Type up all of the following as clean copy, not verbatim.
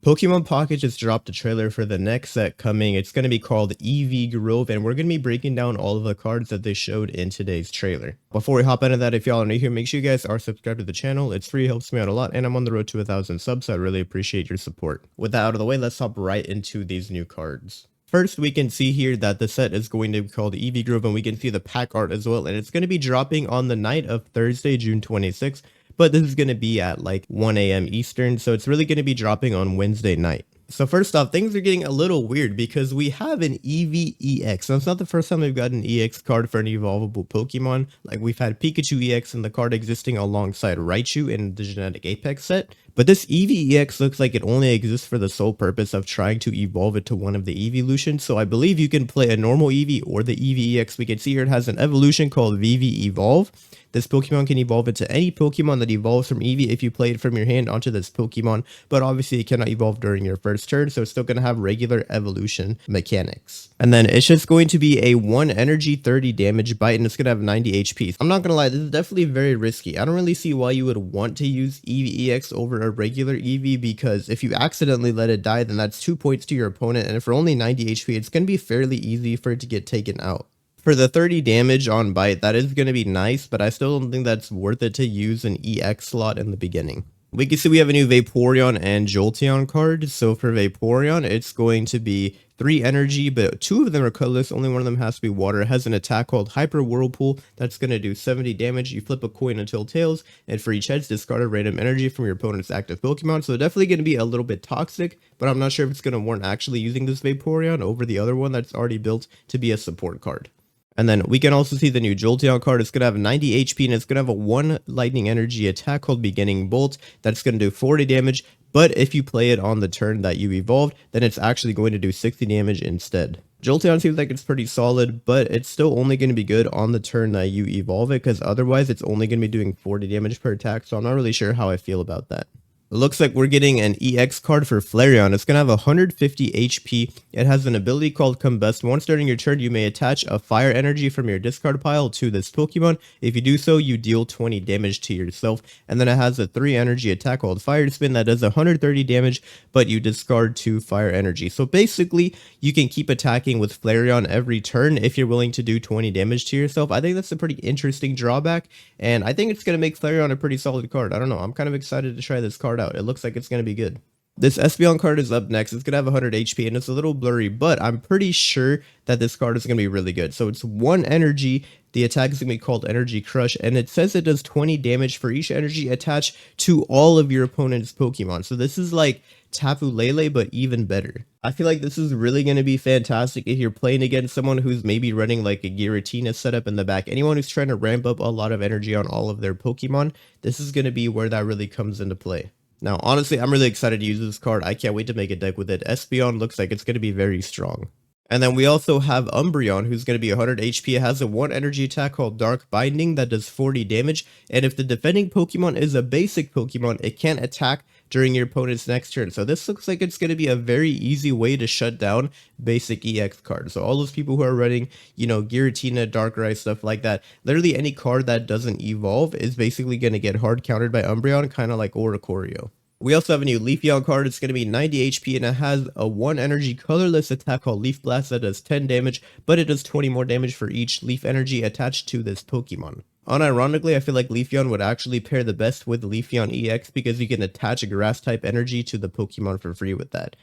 Pokemon Pocket just dropped a trailer for the next set coming. It's going to be called Eevee Grove, and we're going to be breaking down all of the cards that they showed in today's trailer. Before we hop into that, if y'all are new here, make sure you guys are subscribed to the channel. It's free, helps me out a lot, and I'm on the road to 1,000 subs, so I really appreciate your support. With that out of the way, let's hop right into these new cards. First, we can see here that the set is going to be called Eevee Grove, and we can see the pack art as well, and it's going to be dropping on the night of Thursday, June 26th. But this is going to be at like 1 a.m. Eastern, so it's really going to be dropping on Wednesday night. So first off, things are getting a little weird because we have an Eevee EX. Now, it's not the first time we've got an EX card for an evolvable Pokemon. Like, we've had Pikachu EX and the card existing alongside Raichu in the Genetic Apex set. But this Eevee EX looks like it only exists for the sole purpose of trying to evolve it to one of the evolutions. So I believe you can play a normal Eevee or the Eevee EX. We can see here it has an evolution called Eevee Evolve. This Pokemon can evolve into any Pokemon that evolves from Eevee if you play it from your hand onto this Pokemon, but obviously it cannot evolve during your first turn, so it's still going to have regular evolution mechanics. And then it's just going to be a 1 energy 30 damage bite, and it's going to have 90 HP. I'm not going to lie, this is definitely very risky. I don't really see why you would want to use Eevee EX over a regular Eevee, because if you accidentally let it die, then that's 2 points to your opponent, and for only 90 HP, it's going to be fairly easy for it to get taken out. For the 30 damage on bite, that is going to be nice, but I still don't think that's worth it to use an EX slot in the beginning. We can see we have a new Vaporeon and Jolteon card. So for Vaporeon, it's going to be 3 energy, but 2 of them are colorless. Only one of them has to be water. It has an attack called Hyper Whirlpool that's going to do 70 damage. You flip a coin until tails, and for each heads, discard a random energy from your opponent's active Pokemon. So definitely going to be a little bit toxic, but I'm not sure if it's going to warrant actually using this Vaporeon over the other one that's already built to be a support card. And then we can also see the new Jolteon card. It's going to have 90 HP, and it's going to have a 1 lightning energy attack called Beginning Bolt that's going to do 40 damage. But if you play it on the turn that you evolved, then it's actually going to do 60 damage instead. Jolteon seems like it's pretty solid, but it's still only going to be good on the turn that you evolve it, because otherwise it's only going to be doing 40 damage per attack. So I'm not really sure how I feel about that. It looks like we're getting an EX card for Flareon. It's going to have 150 HP. It has an ability called Combust. Once during your turn, you may attach a fire energy from your discard pile to this Pokemon. If you do so, you deal 20 damage to yourself. And then it has a 3 energy attack called Fire Spin that does 130 damage, but you discard 2 fire energy. So basically, you can keep attacking with Flareon every turn if you're willing to do 20 damage to yourself. I think that's a pretty interesting drawback, and I think it's going to make Flareon a pretty solid card. I don't know. I'm kind of excited to try this card out. It looks like it's going to be good. This Espeon card is up next. It's going to have 100 HP, and it's a little blurry, but I'm pretty sure that this card is going to be really good. So it's 1 energy. The attack is going to be called Energy Crush, and it says it does 20 damage for each energy attached to all of your opponent's Pokemon. So this is like Tapu Lele, but even better. I feel like this is really going to be fantastic if you're playing against someone who's maybe running like a Giratina setup in the back. Anyone who's trying to ramp up a lot of energy on all of their Pokemon, this is going to be where that really comes into play. Now, honestly, I'm really excited to use this card. I can't wait to make a deck with it. Espeon looks like it's going to be very strong. And then we also have Umbreon, who's going to be 100 HP. It has a 1 energy attack called Dark Binding that does 40 damage. And if the defending Pokemon is a basic Pokemon, it can't attack during your opponent's next turn. So this looks like it's going to be a very easy way to shut down basic EX cards. So all those people who are running, you know, Giratina, Darkrai, stuff like that, literally any card that doesn't evolve is basically going to get hard countered by Umbreon, kind of like Oricorio. We also have a new Leafeon card. It's going to be 90 HP, and it has a 1 energy colorless attack called Leaf Blast that does 10 damage, but it does 20 more damage for each leaf energy attached to this Pokemon. Unironically, I feel like Leafeon would actually pair the best with Leafeon EX because you can attach a grass type energy to the Pokemon for free with that.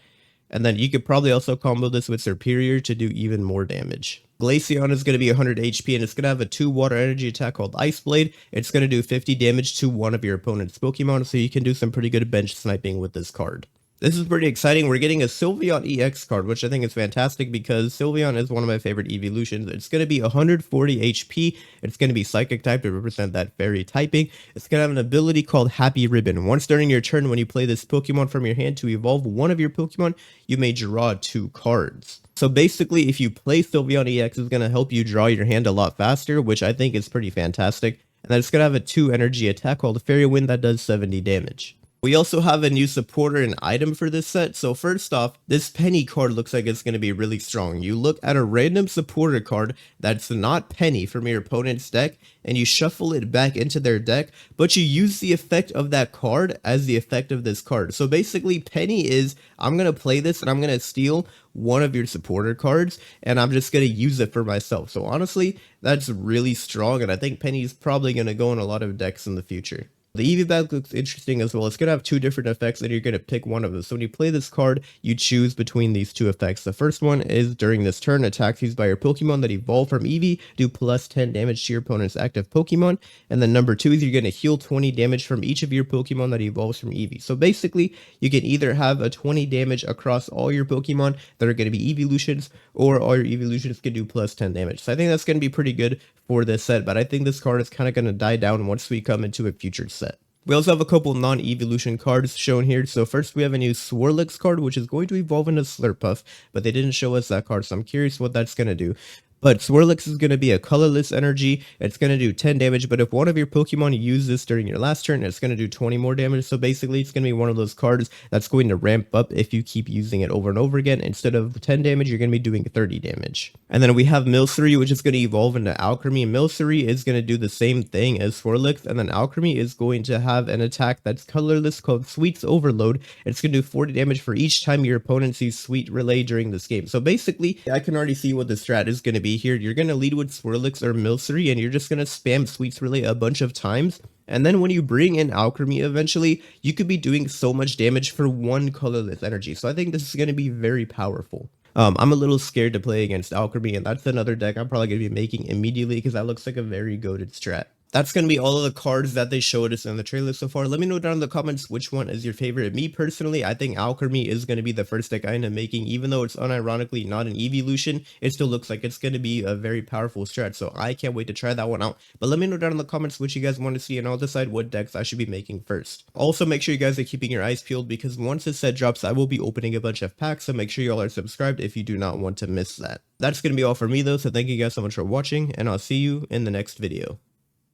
And then you could probably also combo this with Superior to do even more damage. Glaceon is going to be 100 HP, and it's going to have a 2 water energy attack called Ice Blade. It's going to do 50 damage to one of your opponent's Pokemon, so you can do some pretty good bench sniping with this card. This is pretty exciting. We're getting a Sylveon EX card, which I think is fantastic because Sylveon is one of my favorite evolutions. It's going to be 140 HP. It's going to be Psychic type to represent that fairy typing. It's going to have an ability called Happy Ribbon. Once during your turn, when you play this Pokemon from your hand to evolve one of your Pokemon, you may draw 2 cards. So basically, if you play Sylveon EX, it's going to help you draw your hand a lot faster, which I think is pretty fantastic. And then it's going to have a 2 energy attack called Fairy Wind that does 70 damage. We also have a new supporter and item for this set. So first off, this Penny card looks like it's going to be really strong. You look at a random supporter card that's not Penny from your opponent's deck, and you shuffle it back into their deck, but you use the effect of that card as the effect of this card. So basically, Penny is, I'm going to play this and I'm going to steal one of your supporter cards, and I'm just going to use it for myself. So honestly, that's really strong, and I think Penny's probably going to go in a lot of decks in the future. The Eevee bag looks interesting as well. It's going to have two different effects, and you're going to pick one of them. So when you play this card, you choose between these two effects. The first one is during this turn, attacks used by your Pokemon that evolve from Eevee do plus 10 damage to your opponent's active Pokemon. And then number 2 is you're going to heal 20 damage from each of your Pokemon that evolves from Eevee. So basically, you can either have a 20 damage across all your Pokemon that are going to be evolutions, or all your evolutions can do plus 10 damage. So I think that's going to be pretty good for this set, but I think this card is kind of going to die down once we come into a future set. We also have a couple non-evolution cards shown here. So first we have a new Swirlix card, which is going to evolve into Slurpuff, but they didn't show us that card, so I'm curious what that's going to do. But Swirlix is going to be a colorless energy. It's going to do 10 damage, but if one of your Pokemon use this during your last turn, it's going to do 20 more damage. So basically, it's going to be one of those cards that's going to ramp up if you keep using it over and over again. Instead of 10 damage, you're going to be doing 30 damage. And then we have Milcery, which is going to evolve into Alcremie. Milcery is going to do the same thing as Swirlix, and then Alcremie is going to have an attack that's colorless called Sweets Overload. It's going to do 40 damage for each time your opponent sees Sweet Relay during this game. So basically, I can already see what the strat is going to be here. You're going to lead with Swirlix or Milcery, and you're just going to spam Sweets Relay a bunch of times. And then when you bring in Alcremie eventually, you could be doing so much damage for one colorless energy. So I think this is going to be very powerful. I'm a little scared to play against Alcremie, and that's another deck I'm probably going to be making immediately because that looks like a very goated strat. That's going to be all of the cards that they showed us in the trailer so far. Let me know down in the comments which one is your favorite. Me personally, I think Alcremie is going to be the first deck I end up making. Even though it's unironically not an evolution, it still looks like it's going to be a very powerful strat. So I can't wait to try that one out. But let me know down in the comments which you guys want to see, and I'll decide what decks I should be making first. Also, make sure you guys are keeping your eyes peeled because once this set drops, I will be opening a bunch of packs. So make sure you all are subscribed if you do not want to miss that. That's going to be all for me though. So thank you guys so much for watching, and I'll see you in the next video.